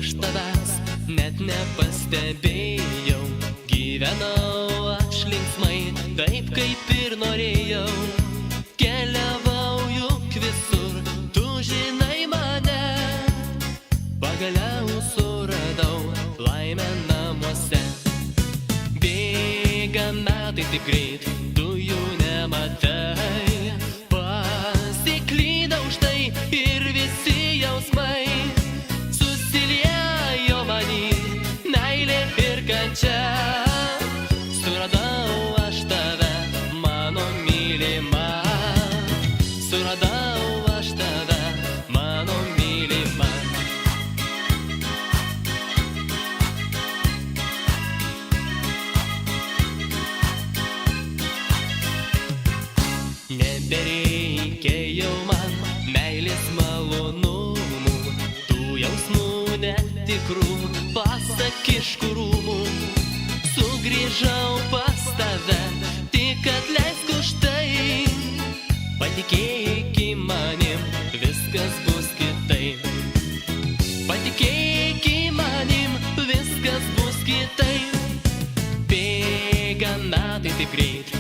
aš tavęs net nepastebėjau. Gyvenau aš linksmai, taip kaip ir norėjau. Keliavau juk visur, tu žinai mane. Pagaliau suradau laimę namuose. Bėga metai taip greit, tu jų nematai. Pasiklydau štai ir visi jausmai susiliejo manin, meilė ir kančia. Suradau aš tave, mano mylima. Suradau aš tave, mano mylima. Nebereikėjo man meilės malonumų, tų jausmų netikrų, pasakiškų rūmų. Sugrįžau pas tave, tik atleisk už tai. Patikėk į manim, viskas bus kitaip. Patikėk į manim, viskas bus kitaip. Bėga metai taip greit,